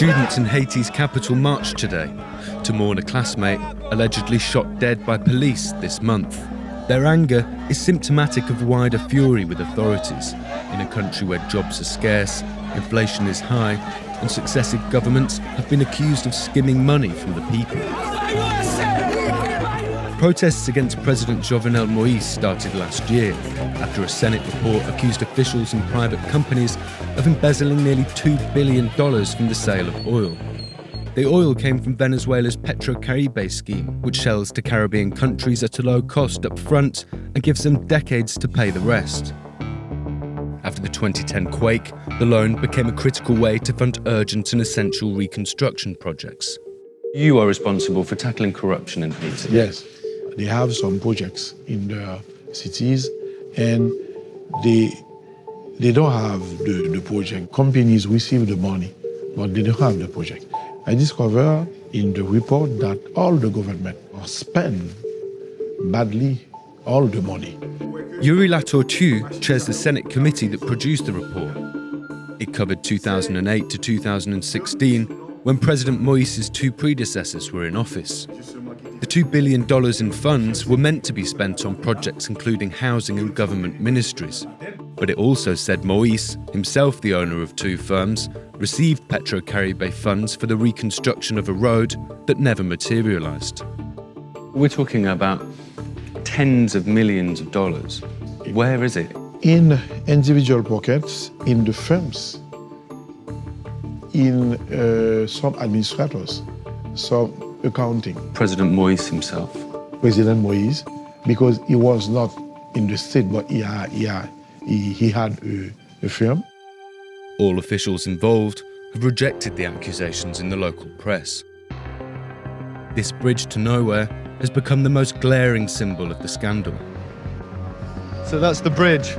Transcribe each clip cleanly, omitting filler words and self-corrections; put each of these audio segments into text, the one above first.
Students in Haiti's capital marched today to mourn a classmate allegedly shot dead by police this month. Their anger is symptomatic of wider fury with authorities in a country where jobs are scarce, inflation is high, and successive governments have been accused of skimming money from the people. Protests against President Jovenel Moïse started last year after a Senate report accused officials and private companies of embezzling nearly $2 billion from the sale of oil. The oil came from Venezuela's Petrocaribe scheme, which sells to Caribbean countries at a low cost up front and gives them decades to pay the rest. After the 2010 quake, the loan became a critical way to fund urgent and essential reconstruction projects. You are responsible for tackling corruption in Haiti. Yes. They have some projects in the cities and they don't have the project. Companies receive the money, but they don't have the project. I discovered in the report that all the government spend badly all the money. Yuri Latortue chairs the Senate committee that produced the report. It covered 2008 to 2016, when President Moïse's two predecessors were in office. The $2 billion in funds were meant to be spent on projects including housing and government ministries. But it also said Moïse, himself the owner of two firms, received Petrocaribe funds for the reconstruction of a road that never materialised. We're talking about tens of millions of dollars. Where is it? In individual pockets, in the firms, in some administrators, some accounting. President Moïse himself. President Moïse, because he was not in the state, but he had a firm. All officials involved have rejected the accusations in the local press. This bridge to nowhere has become the most glaring symbol of the scandal. So that's the bridge?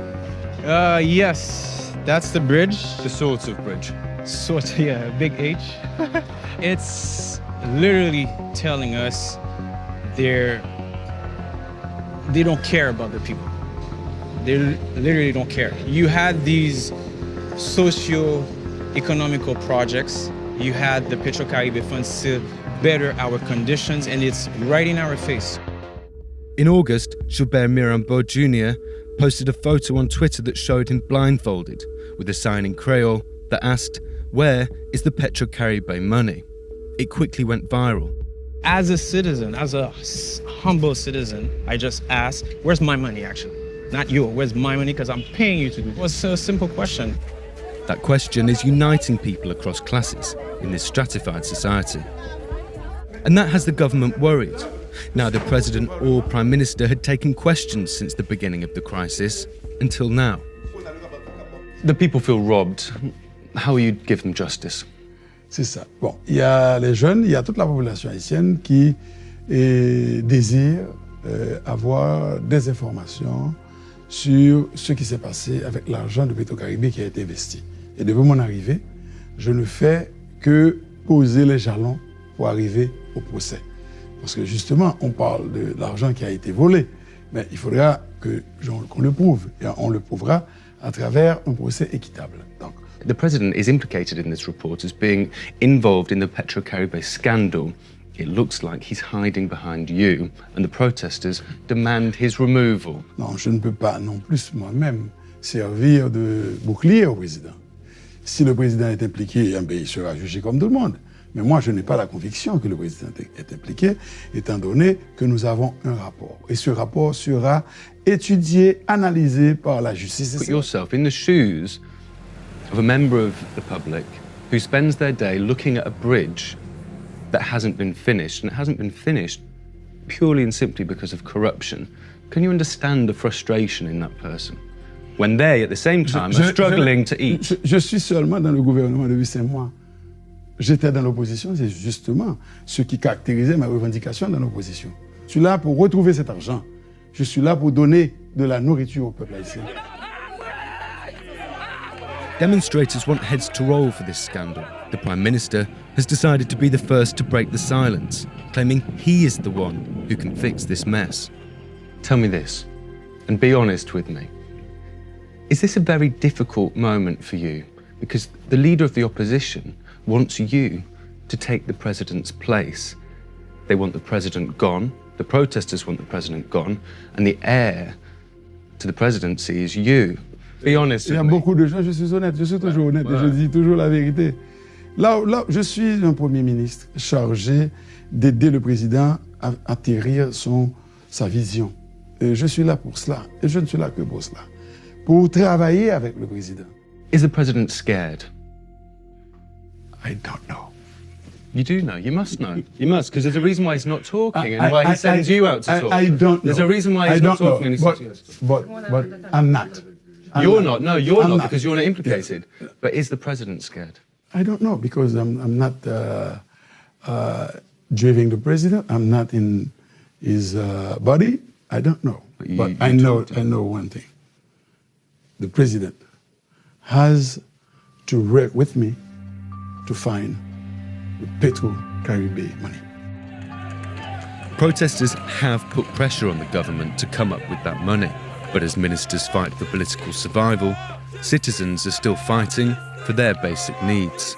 Yes, that's the bridge. The sort of bridge? Yeah, big H. It's literally telling us they don't care about the people. They literally don't care. You had these socio-economical projects. You had the Petrocaribe funds to better our conditions, and it's right in our face. In August, Gilbert Mirambeau Jr. posted a photo on Twitter that showed him blindfolded with a sign in Creole that asked, "Where is the Petrocaribe money?" It quickly went viral. As a citizen, as a humble citizen, I just asked, where's my money actually? Not you, where's my money? Because I'm paying you to do it. It was a simple question. That question is uniting people across classes in this stratified society. And that has the government worried. Now the president or prime minister had taken questions since the beginning of the crisis, until now. The people feel robbed. How will you give them justice? C'est ça. Bon, il y a les jeunes, il y a toute la population haïtienne qui désire avoir des informations sur ce qui s'est passé avec l'argent de Petrocaribe qui a été investi. Et depuis mon arrivée, je ne fais que poser les jalons pour arriver au procès. Parce que justement, on parle de l'argent qui a été volé, mais il faudra qu'on le prouve. Et on le prouvera à travers un procès équitable. Donc, the president is implicated in this report as being involved in the Petrocaribe scandal. It looks like he's hiding behind you, and the protesters demand his removal. Non, je ne peux pas non plus moi-même servir de bouclier au président. Si le président est impliqué, il sera jugé comme tout le monde. Mais moi, je n'ai pas la conviction que le président est impliqué, étant donné que nous avons un rapport. Et ce rapport sera étudié, analysé par la justice. Put yourself in the shoes of a member of the public who spends their day looking at a bridge that hasn't been finished, and it hasn't been finished purely and simply because of corruption. Can you understand the frustration in that person when they, at the same time, are struggling to eat? Je suis seulement dans le gouvernement depuis 5 mois. J'étais dans l'opposition, c'est justement ce qui caractérisait ma revendication dans l'opposition. Je suis là pour retrouver cet argent. Je suis là pour donner de la nourriture au peuple haïtien. Demonstrators want heads to roll for this scandal. The Prime Minister has decided to be the first to break the silence, claiming he is the one who can fix this mess. Tell me this, and be honest with me. Is this a very difficult moment for you? Because the leader of the opposition wants you to take the president's place. They want the president gone. The protesters want the president gone. And the heir to the presidency is you. Be honest Il y a with me. beaucoup de gens, je suis honnête, je suis toujours honnête et je dis toujours la vérité. Là, je suis un Premier ministre chargé d'aider le président à atterrir sa vision. Et je suis là pour cela. Et je ne suis là que pour cela. Pour travailler avec le président. Is the president scared? I don't know. You do know. You must know. You must, because there's a reason why he's not talking and why he sends you out to talk. I don't know. There's a reason why he's not talking and he sends you out to talk. But I'm not. You're not. No, you're I'm not, not. because you're not implicated. But is the president scared? I don't know because I'm not driving the president. I'm not in his body. I don't know. But I know one thing. The president has to work with me to find the Petrocaribe money. Protesters have put pressure on the government to come up with that money. But as ministers fight for political survival, citizens are still fighting for their basic needs.